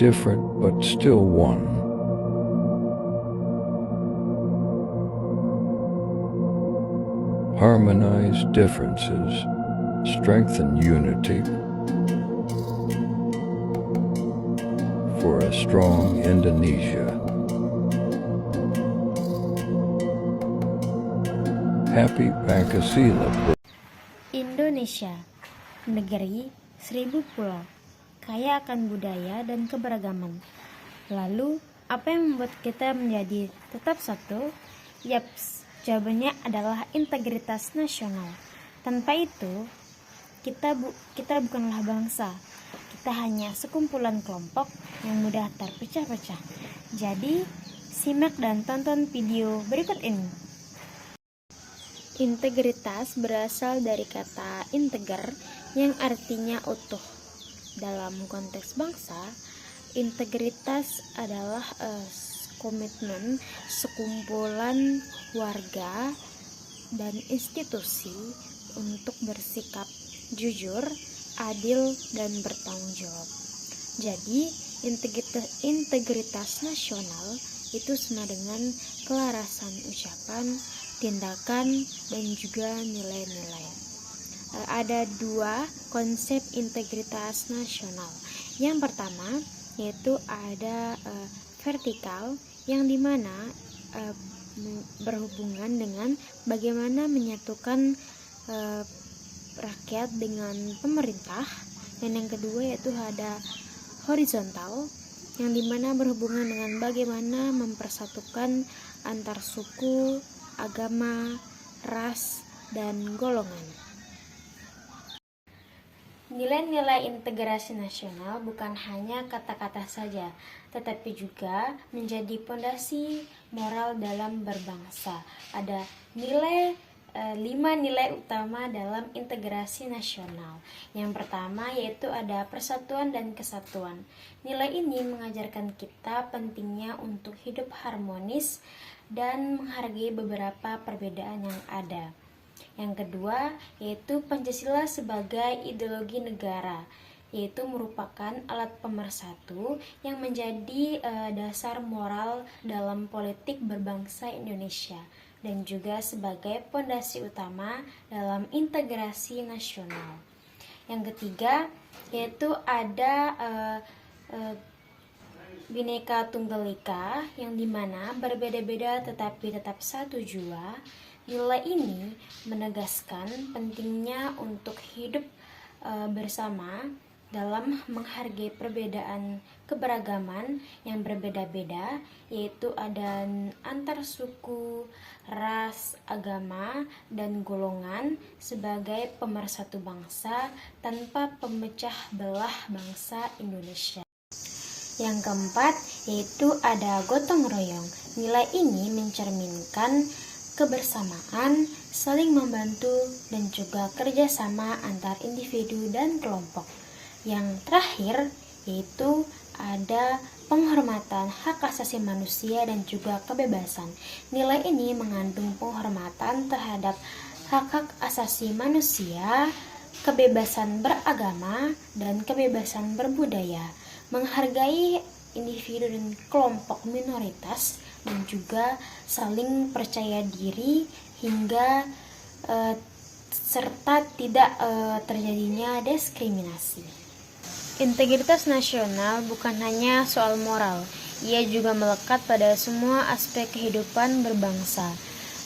different but still one. Harmonize differences, strengthen unity for a strong Indonesia. Happy Pancasila. Indonesia, negeri 1000 pulau, kaya akan budaya dan keberagaman. Lalu, apa yang membuat kita menjadi tetap satu? Yaps, jawabannya adalah integritas nasional. Tanpa itu, kita bukanlah bangsa. Kita hanya sekumpulan kelompok yang mudah terpecah-pecah. Jadi, simak dan tonton video berikut ini. Integritas berasal dari kata integer yang artinya utuh. Dalam konteks bangsa, integritas adalah komitmen sekumpulan warga dan institusi untuk bersikap jujur, adil, dan bertanggung jawab. Jadi, integritas nasional itu sama dengan kelarasan ucapan, tindakan, dan juga nilai-nilai. Ada dua konsep integritas nasional. Yang pertama yaitu ada vertikal, yang dimana berhubungan dengan bagaimana menyatukan rakyat dengan pemerintah. Dan yang kedua yaitu ada horizontal, yang dimana berhubungan dengan bagaimana mempersatukan antar suku, agama, ras, dan golongan. Nilai-nilai integrasi nasional bukan hanya kata-kata saja, tetapi juga menjadi pondasi moral dalam berbangsa. Ada 5 nilai utama dalam integrasi nasional. Yang pertama yaitu ada persatuan dan kesatuan. Nilai ini mengajarkan kita pentingnya untuk hidup harmonis dan menghargai beberapa perbedaan yang ada. Yang kedua yaitu Pancasila sebagai ideologi negara, yaitu merupakan alat pemersatu yang menjadi dasar moral dalam politik berbangsa Indonesia, dan juga sebagai pondasi utama dalam integrasi nasional. Yang ketiga yaitu ada Bhinneka Tunggal Ika, yang dimana berbeda-beda tetapi tetap satu jua. Nilai ini menegaskan pentingnya untuk hidup bersama dalam menghargai perbedaan keberagaman yang berbeda-beda, yaitu ada antar suku, ras, agama, dan golongan sebagai pemersatu bangsa tanpa pemecah belah bangsa Indonesia. Yang keempat yaitu ada gotong royong. Nilai ini mencerminkan kebersamaan, saling membantu, dan juga kerjasama antar individu dan kelompok. Yang terakhir yaitu ada penghormatan hak asasi manusia dan juga kebebasan. Nilai ini mengandung penghormatan terhadap hak-hak asasi manusia, kebebasan beragama, dan kebebasan berbudaya, menghargai individu dan kelompok minoritas, dan juga saling percaya diri hingga serta tidak terjadinya diskriminasi. Integritas nasional bukan hanya soal moral, ia juga melekat pada semua aspek kehidupan berbangsa.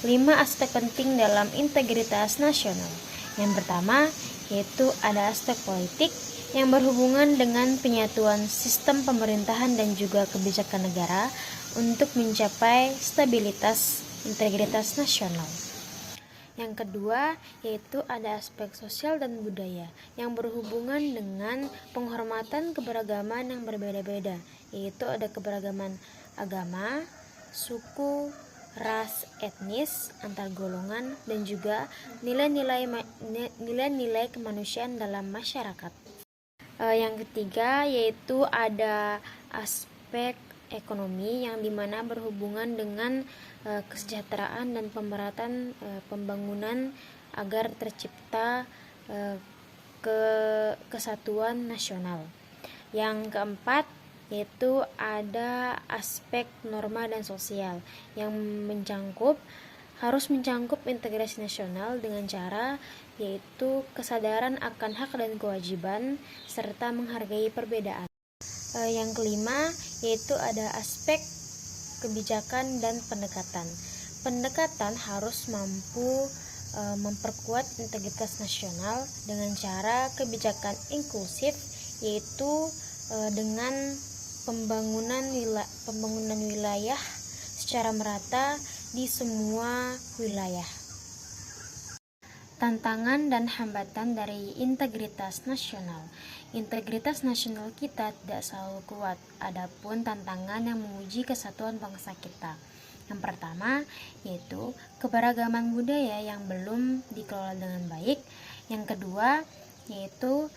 5 aspek penting dalam integritas nasional. Yang pertama yaitu ada aspek politik, yang berhubungan dengan penyatuan sistem pemerintahan dan juga kebijakan negara untuk mencapai stabilitas integritas nasional. Yang kedua yaitu ada aspek sosial dan budaya, yang berhubungan dengan penghormatan keberagaman yang berbeda-beda, yaitu ada keberagaman agama, suku, ras, etnis, antar golongan, dan juga nilai-nilai kemanusiaan dalam masyarakat. Yang ketiga yaitu ada aspek ekonomi, yang dimana berhubungan dengan kesejahteraan dan pemerataan pembangunan agar tercipta kesatuan nasional. Yang keempat yaitu ada aspek norma dan sosial yang harus mencangkup integrasi nasional dengan cara yaitu kesadaran akan hak dan kewajiban serta menghargai perbedaan. Yang kelima yaitu ada aspek kebijakan dan pendekatan. Pendekatan harus mampu memperkuat integritas nasional dengan cara kebijakan inklusif, yaitu dengan pembangunan wilayah secara merata di semua wilayah. Tantangan dan hambatan dari integritas nasional. Integritas nasional kita tidak selalu kuat. Adapun tantangan yang menguji kesatuan bangsa kita. Yang pertama yaitu keberagaman budaya yang belum dikelola dengan baik. Yang kedua yaitu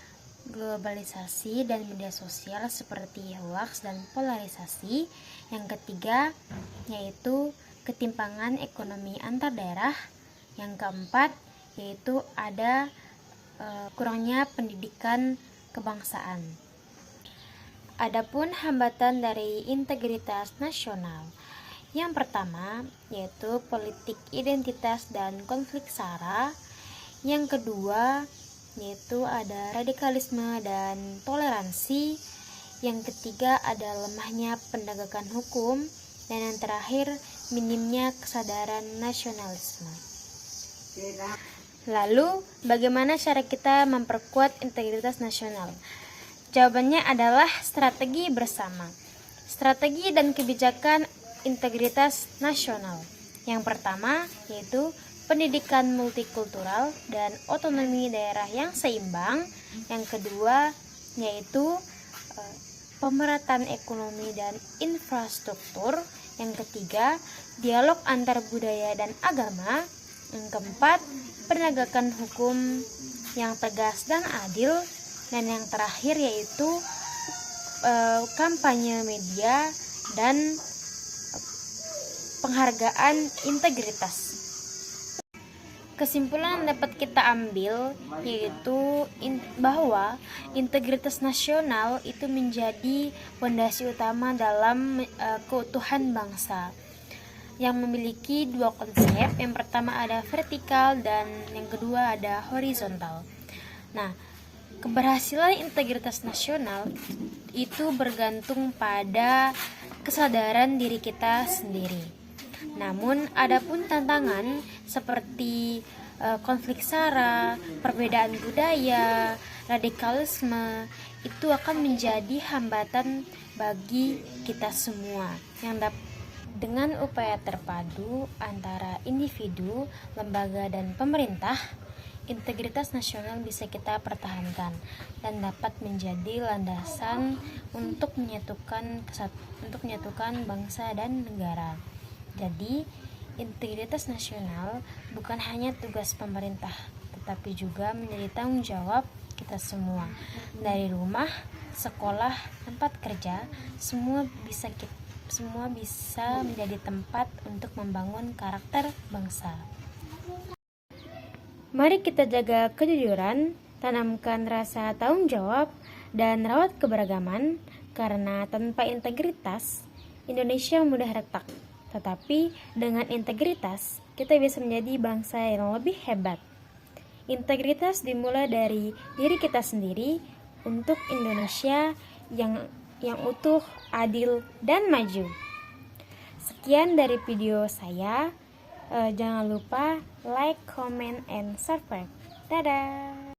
globalisasi dan media sosial seperti hoax dan polarisasi. Yang ketiga yaitu ketimpangan ekonomi antar daerah. Yang keempat yaitu ada kurangnya pendidikan kebangsaan. Adapun hambatan dari integritas nasional. Yang pertama yaitu politik identitas dan konflik SARA. Yang kedua yaitu ada radikalisme dan toleransi. Yang ketiga ada lemahnya penegakan hukum. Dan yang terakhir minimnya kesadaran nasionalisme. Lalu bagaimana cara kita memperkuat integritas nasional? Jawabannya adalah strategi bersama. Strategi dan kebijakan integritas nasional. Yang pertama yaitu pendidikan multikultural dan otonomi daerah yang seimbang. Yang kedua yaitu pemerataan ekonomi dan infrastruktur. Yang ketiga dialog antar budaya dan agama. Yang keempat penegakan hukum yang tegas dan adil. Dan yang terakhir yaitu kampanye media dan penghargaan integritas. Kesimpulan yang dapat kita ambil yaitu bahwa integritas nasional itu menjadi fondasi utama dalam keutuhan bangsa yang memiliki dua konsep. Yang pertama ada vertikal dan yang kedua ada horizontal. Nah, keberhasilan integritas nasional itu bergantung pada kesadaran diri kita sendiri. Namun, adapun tantangan seperti konflik SARA, perbedaan budaya, radikalisme itu akan menjadi hambatan bagi kita semua. Dengan upaya terpadu antara individu, lembaga, dan pemerintah, integritas nasional bisa kita pertahankan dan dapat menjadi landasan untuk menyatukan bangsa dan negara. Jadi, integritas nasional bukan hanya tugas pemerintah, tetapi juga menjadi tanggung jawab kita semua. Dari rumah, sekolah, tempat kerja, semua bisa menjadi tempat untuk membangun karakter bangsa. Mari kita jaga kejujuran, tanamkan rasa tanggung jawab, dan rawat keberagaman, karena tanpa integritas, Indonesia mudah retak. Tetapi dengan integritas, kita bisa menjadi bangsa yang lebih hebat. Integritas dimulai dari diri kita sendiri untuk Indonesia yang utuh, adil, dan maju. Sekian dari video saya. Jangan lupa like, comment, and subscribe. Dadah!